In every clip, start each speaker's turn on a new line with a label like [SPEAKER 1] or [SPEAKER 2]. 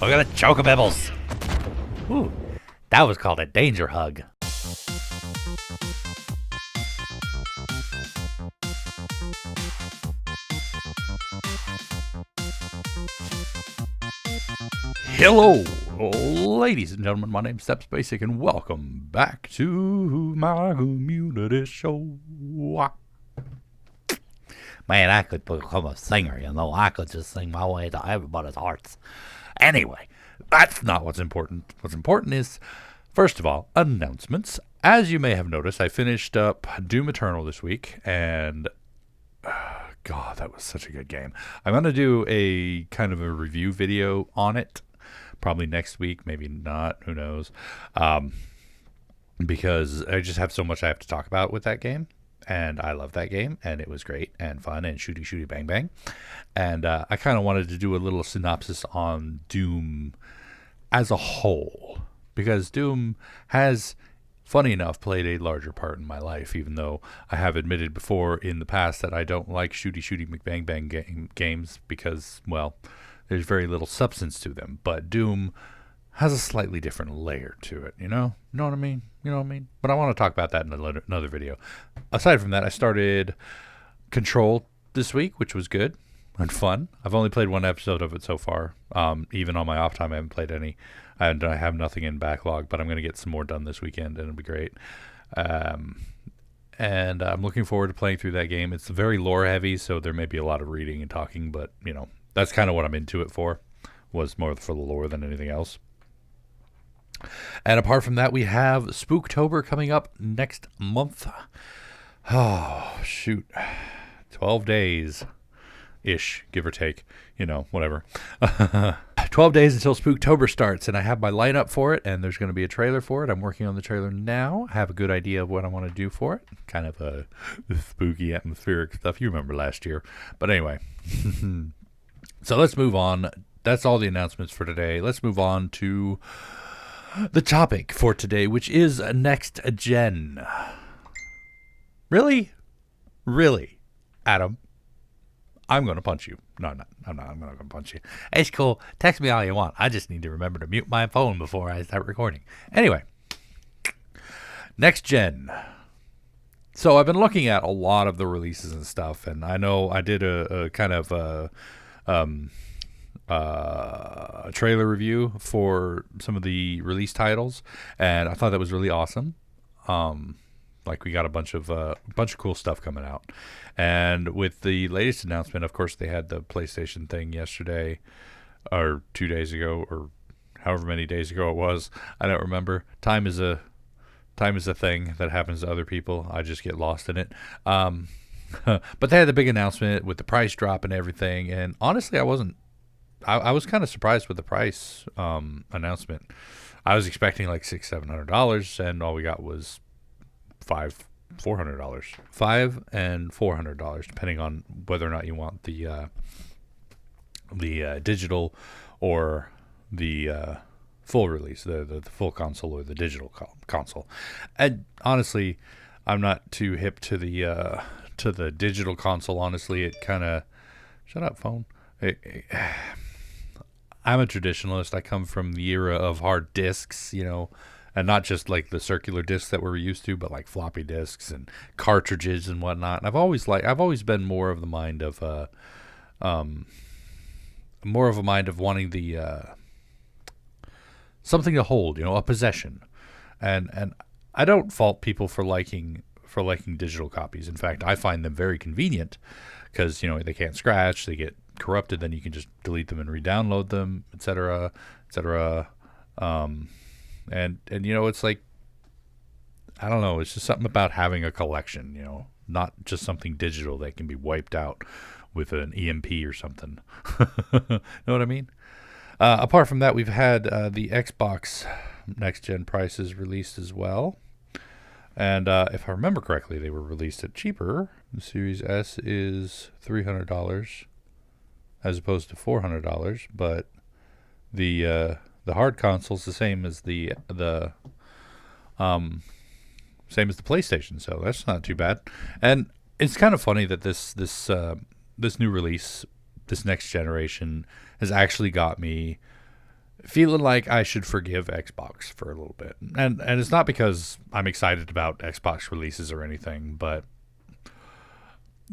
[SPEAKER 1] Look at the chocobibbles. Ooh, that was called a danger hug. Hello, ladies and gentlemen. My name's Stepsbasic, and welcome back to my community show. Man, I could become a singer, you know. I could just sing my way to everybody's hearts. Anyway, that's not what's important. What's important is, first of all, announcements. As you may have noticed, I finished up Doom Eternal this week, and God, that was such a good game. I'm going to do a kind of a review video on it, probably next week, maybe not, who knows, because I just have so much I have to talk about with that game. And I love that game, and it was great and fun and shooty bang bang. And I kind of wanted to do a little synopsis on Doom as a whole, because Doom has, funny enough, played a larger part in my life, even though I have admitted before in the past that I don't like shooty bang bang games because, well, there's very little substance to them. But Doom has a slightly different layer to it, you know? You know what I mean? You know what I mean? But I want to talk about that in another video. Aside from that, I started Control this week, which was good and fun. I've only played one episode of it so far. Even on my off time, I haven't played any. And I have nothing in backlog, but I'm going to get some more done this weekend, and it'll be great. And I'm looking forward to playing through that game. It's very lore heavy, so there may be a lot of reading and talking, but, you know, that's kind of what I'm into it for, was more for the lore than anything else. And apart from that, we have Spooktober coming up next month. Oh, shoot. 12 days-ish, give or take. You know, whatever. 12 days until Spooktober starts, and I have my lineup for it, and there's going to be a trailer for it. I'm working on the trailer now. I have a good idea of what I want to do for it. Kind of a spooky, atmospheric stuff. You remember last year. But anyway. So let's move on. That's all the announcements for today. Let's move on to the topic for today, which is next gen. Really? Really? Adam? I'm going to punch you. No, I'm not. I'm not going to punch you. It's cool. Text me all you want. I just need to remember to mute my phone before I start recording. Anyway. Next gen. So I've been looking at a lot of the releases and stuff, and I know I did a kind of a trailer review for some of the release titles, and I thought that was really awesome. Like, we got a bunch of cool stuff coming out, and with the latest announcement, of course, they had the PlayStation thing yesterday, or 2 days ago, or however many days ago it was. I don't remember. Time is a thing that happens to other people. I just get lost in it. But they had the big announcement with the price drop and everything, and honestly, I was kind of surprised with the price announcement. I was expecting like $600-700, and all we got was $400, $500 and $400, depending on whether or not you want the digital or the full release, the full console or the digital console. And honestly, I'm not too hip to the digital console. Honestly, it kind of shut up, phone. I'm a traditionalist. I come from the era of hard discs, you know, and not just like the circular discs that we're used to, but like floppy discs and cartridges and whatnot. And I've always been more of the mind of wanting the something to hold, you know, a possession. And I don't fault people for liking digital copies. In fact, I find them very convenient because, you know, they can't scratch, they get corrupted, then you can just delete them and re-download them, etc., etc. And you know, it's like, I don't know, it's just something about having a collection, you know, not just something digital that can be wiped out with an EMP or something. Know what I mean? Apart from that, we've had the Xbox next gen prices released as well. And if I remember correctly, they were released at cheaper. The Series S is $300 as opposed to $400, but the hard console's the same as the PlayStation, so that's not too bad. And it's kind of funny that this new release, this next generation, has actually got me feeling like I should forgive Xbox for a little bit. And it's not because I'm excited about Xbox releases or anything, but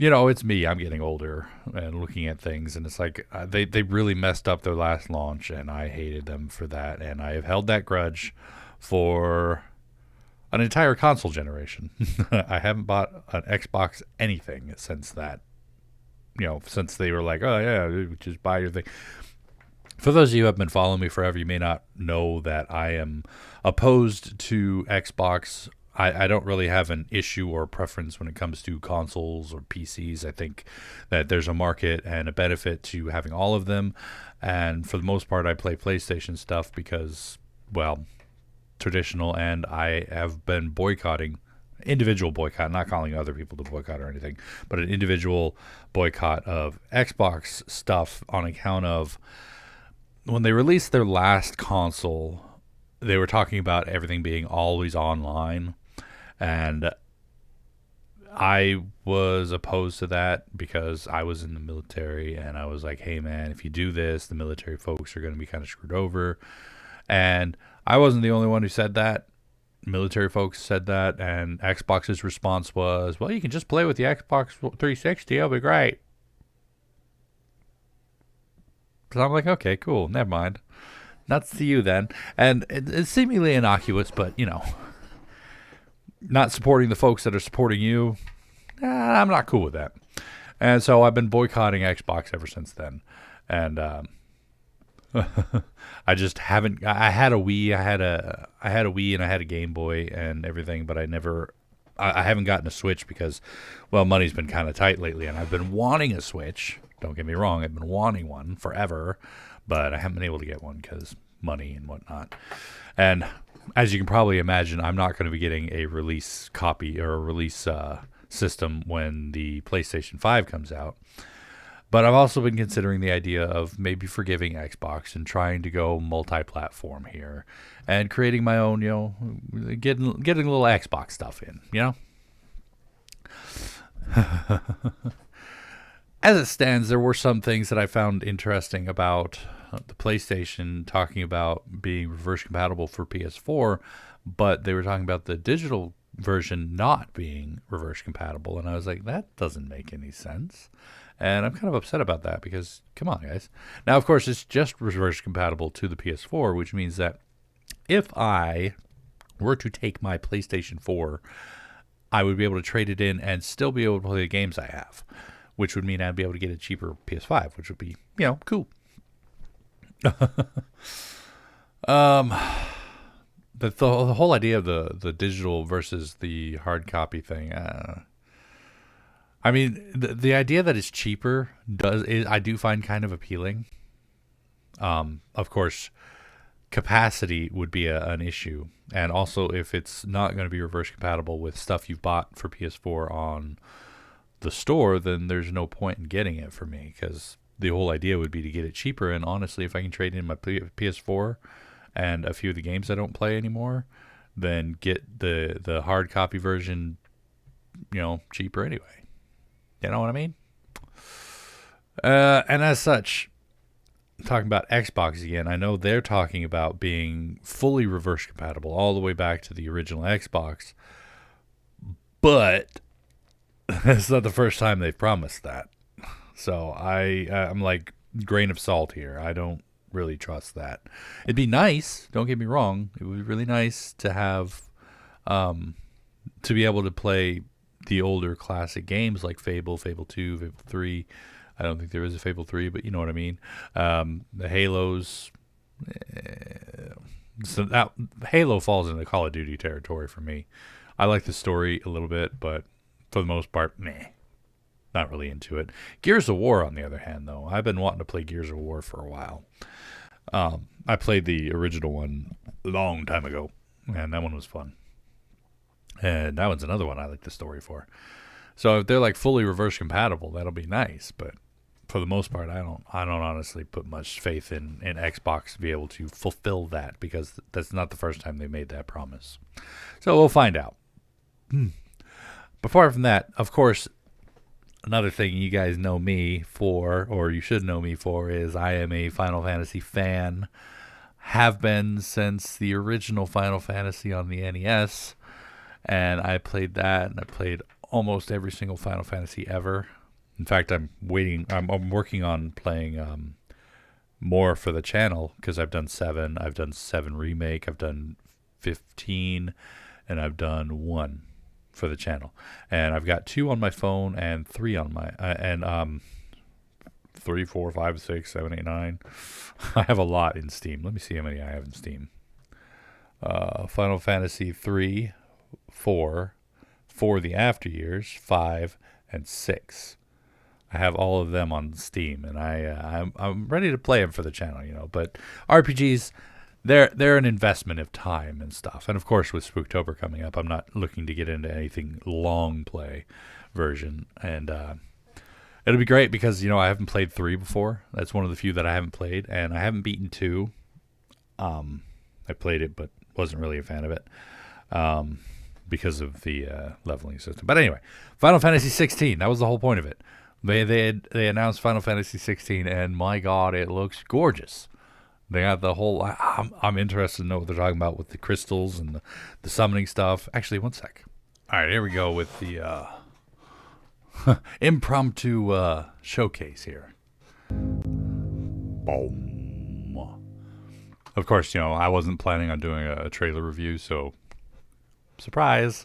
[SPEAKER 1] it's me. I'm getting older and looking at things, and it's like they really messed up their last launch, and I hated them for that. And I have held that grudge for an entire console generation. I haven't bought an Xbox anything since that. Since they were like, oh yeah, just buy your thing. For those of you who have been following me forever, you may not know that I am opposed to Xbox. I don't really have an issue or preference when it comes to consoles or PCs. I think that there's a market and a benefit to having all of them. And for the most part, I play PlayStation stuff because, well, traditional, and I have been boycotting, individual boycott, not calling other people to boycott or anything, but an individual boycott of Xbox stuff on account of when they released their last console, they were talking about everything being always online. And I was opposed to that because I was in the military, and I was like, hey man, if you do this, the military folks are going to be kind of screwed over. And I wasn't the only one who said that. Military folks said that, and Xbox's response was, well, you can just play with the Xbox 360, it'll be great. So I'm like, okay, cool, never mind. Nuts to you then. And it's seemingly innocuous, but, not supporting the folks that are supporting you, I'm not cool with that. And so I've been boycotting Xbox ever since then. And I just haven't. I had a Wii. I had a Wii, and I had a Game Boy and everything, but I haven't gotten a Switch because, well, money's been kind of tight lately, and I've been wanting a Switch. Don't get me wrong, I've been wanting one forever, but I haven't been able to get one because money and whatnot. And as you can probably imagine, I'm not going to be getting a release copy or a release system when the PlayStation 5 comes out. But I've also been considering the idea of maybe forgiving Xbox and trying to go multi-platform here and creating my own, getting a little Xbox stuff in, As it stands, there were some things that I found interesting about the PlayStation talking about being reverse compatible for PS4, but they were talking about the digital version not being reverse compatible, and I was like, that doesn't make any sense. And I'm kind of upset about that because, come on, guys. Now, of course, it's just reverse compatible to the PS4, which means that if I were to take my PlayStation 4, I would be able to trade it in and still be able to play the games I have, which would mean I'd be able to get a cheaper PS5, which would be, cool. But the whole idea of the digital versus the hard copy thing, I mean, the idea that it's cheaper I do find kind of appealing. Of course, capacity would be an issue, and also if it's not going to be reverse compatible with stuff you've bought for PS4 on the store, then there's no point in getting it for me, because the whole idea would be to get it cheaper. And honestly, if I can trade in my PS4 and a few of the games I don't play anymore, then get the hard copy version, cheaper anyway. You know what I mean? And as such, talking about Xbox again, I know they're talking about being fully reverse compatible all the way back to the original Xbox, but it's not the first time they've promised that. So I'm like, grain of salt here. I don't really trust that. It'd be nice, don't get me wrong, it would be really nice to have to be able to play the older classic games like Fable 2, Fable 3. I don't think there is a Fable 3, but you know what I mean. The Halos. So that Halo falls into Call of Duty territory for me. I like the story a little bit, but for the most part, meh. Not really into it. Gears of War, on the other hand, though, I've been wanting to play Gears of War for a while. I played the original one a long time ago, and that one was fun. And that one's another one I like the story for. So if they're like fully reverse compatible, that'll be nice. But for the most part, I don't honestly put much faith in Xbox to be able to fulfill that, because that's not the first time they made that promise. So we'll find out. Before from that, of course, another thing you guys know me for, or you should know me for, is I am a Final Fantasy fan. have been since the original Final Fantasy on the NES, and I played that, and I played almost every single Final Fantasy ever. In fact, I'm working on playing more for the channel, because I've done 7. I've done 7 Remake. I've done 15, and I've done 1 for the channel. And I've got 2 on my phone and 3 on my 3, 4, 5, 6, 7, 8, 9. I have a lot in Steam. Let me see how many I have in Steam. Final Fantasy 3, 4, the After Years, 5, and 6. I have all of them on Steam, and I'm ready to play them for the channel, you know. But RPGs, they're an investment of time and stuff. And of course, with Spooktober coming up, I'm not looking to get into anything long play version. And it'll be great because, you know, I haven't played 3 before. That's one of the few that I haven't played, and I haven't beaten 2. I played it, but wasn't really a fan of it. Because of the leveling system. But anyway, Final Fantasy 16. That was the whole point of it. They announced Final Fantasy 16, and my God, it looks gorgeous. They got the whole. I'm interested to know what they're talking about with the crystals and the summoning stuff. Actually, one sec. All right, here we go with the impromptu showcase here. Boom. Of course, you know, I wasn't planning on doing a trailer review, so surprise.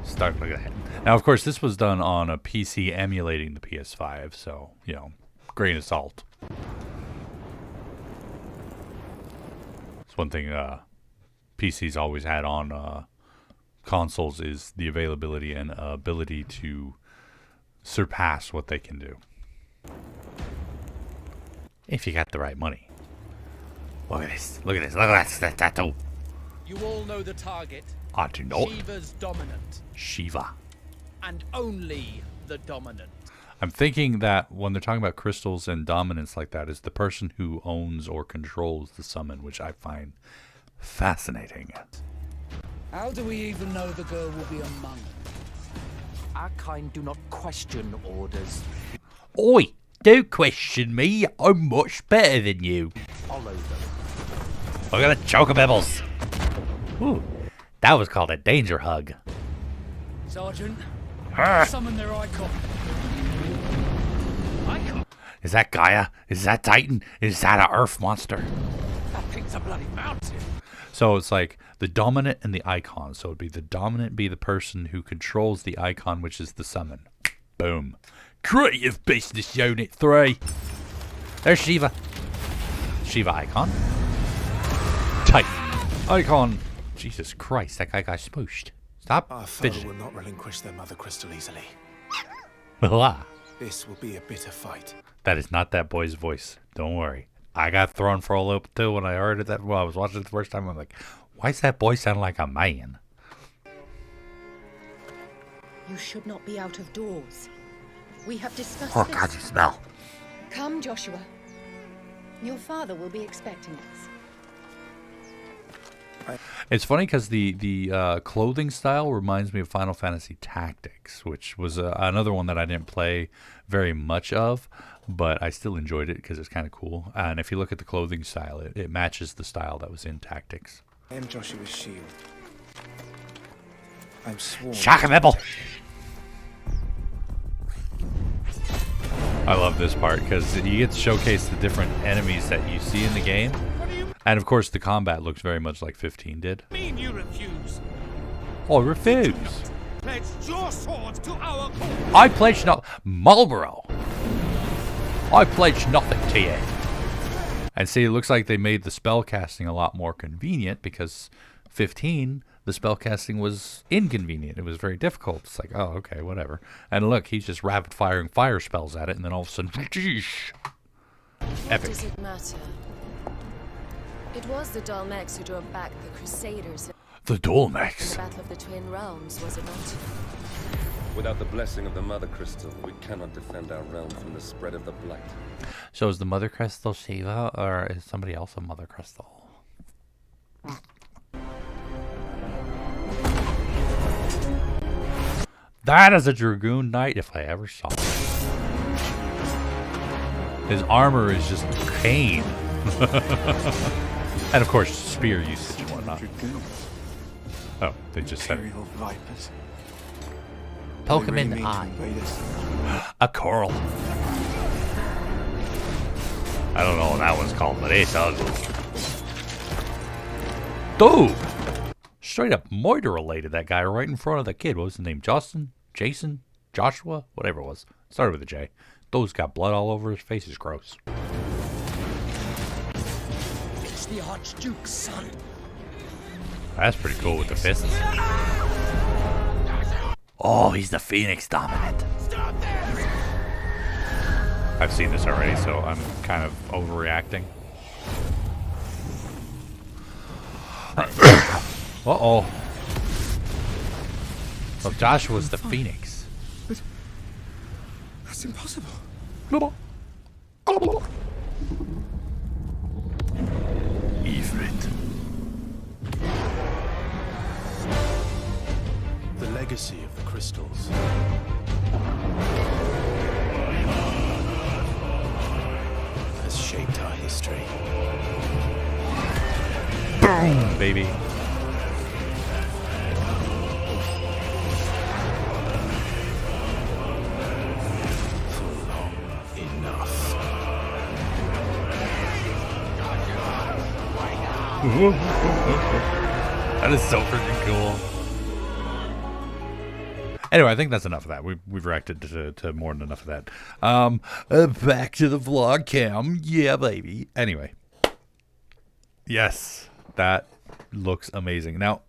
[SPEAKER 1] Start looking ahead. Now, of course, this was done on a PC emulating the PS5, so, you know, grain of salt. It's one thing PCs always had on consoles is the availability and ability to surpass what they can do. If you got the right money. Look at this. Look at this. Look at that tattoo.
[SPEAKER 2] You all know the target.
[SPEAKER 1] I do not.
[SPEAKER 2] Shiva's dominant.
[SPEAKER 1] Shiva.
[SPEAKER 2] And only the dominant.
[SPEAKER 1] I'm thinking that when they're talking about crystals and dominance like that is the person who owns or controls the summon, which I find fascinating.
[SPEAKER 3] How do we even know the girl will be among them?
[SPEAKER 4] Our kind do not question orders.
[SPEAKER 1] Oi! Don't question me. I'm much better than you.
[SPEAKER 4] Follow them.
[SPEAKER 1] Look at the chocobibbles. Ooh, that was called a danger hug.
[SPEAKER 3] Sergeant, summon their icon.
[SPEAKER 2] Icon?
[SPEAKER 1] Is that Gaia? Is that Titan? Is that an Earth monster?
[SPEAKER 2] That thing's a bloody mountain.
[SPEAKER 1] So it's like the dominant and the icon. So it'd be the dominant be the person who controls the icon, which is the summon. Boom. Creative Business Unit 3. There's Shiva. Shiva icon. Titan. Icon. Jesus Christ, that guy got smooshed. Stop
[SPEAKER 5] Our foe
[SPEAKER 1] fidgeting.
[SPEAKER 5] will not relinquish their mother crystal easily.
[SPEAKER 1] Blah.
[SPEAKER 5] This will be a bitter fight.
[SPEAKER 1] That is not that boy's voice. Don't worry. I got thrown for a loop too when I heard it. That I was watching it the first time. I'm like, why does that boy sound like a man?
[SPEAKER 6] You should not be out of doors. We have discussed
[SPEAKER 1] Oh
[SPEAKER 6] this.
[SPEAKER 1] God, you smell.
[SPEAKER 6] Come, Joshua. Your father will be expecting us.
[SPEAKER 1] It's funny because the clothing style reminds me of Final Fantasy Tactics, which was another one that I didn't play very much of, but I still enjoyed it because it's kind of cool. And if you look at the clothing style, it matches the style that was in Tactics.
[SPEAKER 5] I am Joshua's shield. I'm sworn.
[SPEAKER 1] Shock-a-bibble! I love this part because you get to showcase the different enemies that you see in the game. And of course, the combat looks very much like 15 did.
[SPEAKER 2] Mean you refuse?
[SPEAKER 1] Oh, refuse.
[SPEAKER 2] Pledge your swords to our cause.
[SPEAKER 1] I pledge not Marlboro. I pledge nothing to you. And see, it looks like they made the spell casting a lot more convenient because 15, the spell casting was inconvenient. It was very difficult. It's like, oh, okay, whatever. And look, he's just rapid firing fire spells at it, and then all of a sudden, geesh.
[SPEAKER 7] What
[SPEAKER 1] Epic.
[SPEAKER 7] does it matter? It was the Dalmex who drove back the Crusaders
[SPEAKER 1] The
[SPEAKER 7] in
[SPEAKER 1] Dolmex.
[SPEAKER 7] the Battle of the Twin Realms, was it not?
[SPEAKER 8] Without the blessing of the Mother Crystal, we cannot defend our realm from the spread of the Blight.
[SPEAKER 1] So is the Mother Crystal Shiva, or is somebody else a Mother Crystal? That is a Dragoon Knight if I ever saw it. His armor is just pain. And of course, spear usage and whatnot. Oh, they just said it.
[SPEAKER 5] Imperial vipers.
[SPEAKER 4] Poke
[SPEAKER 5] They
[SPEAKER 4] him in
[SPEAKER 5] really
[SPEAKER 4] the
[SPEAKER 5] mean to
[SPEAKER 4] eye.
[SPEAKER 5] invade us.
[SPEAKER 1] A coral. I don't know what that one's called, but it's ugly. Dude! Straight up murder-related that guy right in front of the kid. What was his name? Justin? Jason? Joshua? Whatever it was. Started with a J. Dude's got blood all over his face. It's gross.
[SPEAKER 2] It's the Archduke's son.
[SPEAKER 1] That's pretty cool with the fists. Oh, he's the Phoenix Dominant. I've seen this already, so I'm kind of overreacting. Uh-oh. So Joshua's the Phoenix.
[SPEAKER 5] That's impossible.
[SPEAKER 1] Ifrit.
[SPEAKER 5] The legacy of the crystals. Has shaped our history.
[SPEAKER 1] Boom, baby.
[SPEAKER 5] Enough.
[SPEAKER 1] That is so freaking cool. Anyway, I think that's enough of that. We've reacted to more than enough of that. Back to the vlog cam. Yeah, baby. Anyway. Yes, that looks amazing. Now,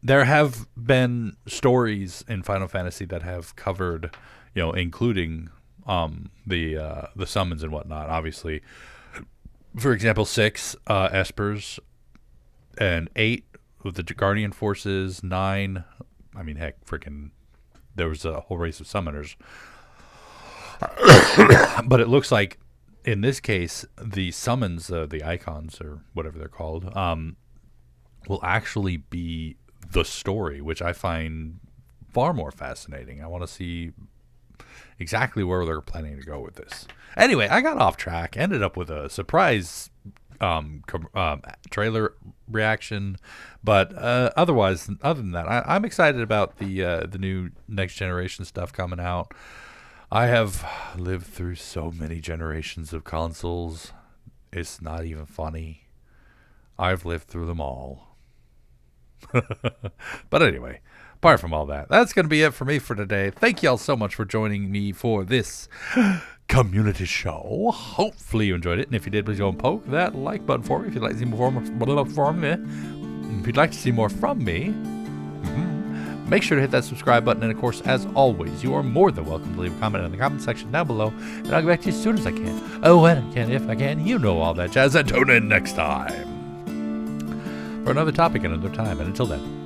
[SPEAKER 1] there have been stories in Final Fantasy that have covered, including the summons and whatnot. Obviously, for example, 6 Espers, and 8 with the Guardian forces. 9, I mean, heck, freaking, there was a whole race of summoners. But it looks like in this case, the summons, the icons or whatever they're called, will actually be the story, which I find far more fascinating. I want to see exactly where they're planning to go with this. Anyway, I got off track. Ended up with a surprise trailer reaction, but other than that, I'm excited about the new next generation stuff coming out. I have lived through so many generations of consoles. It's not even funny. I've lived through them all. But anyway, apart from all that, that's going to be it for me for today. Thank you all so much for joining me for this community show. Hopefully you enjoyed it, and if you did, please go and poke that like button for me if you'd like to see more from me. If you'd like to see more from me, make sure to hit that subscribe button, and of course, as always, you are more than welcome to leave a comment in the comment section down below, and I'll get back to you as soon as I can. Oh, when I can, if I can, you know all that jazz, and tune in next time for another topic and another time, and until then,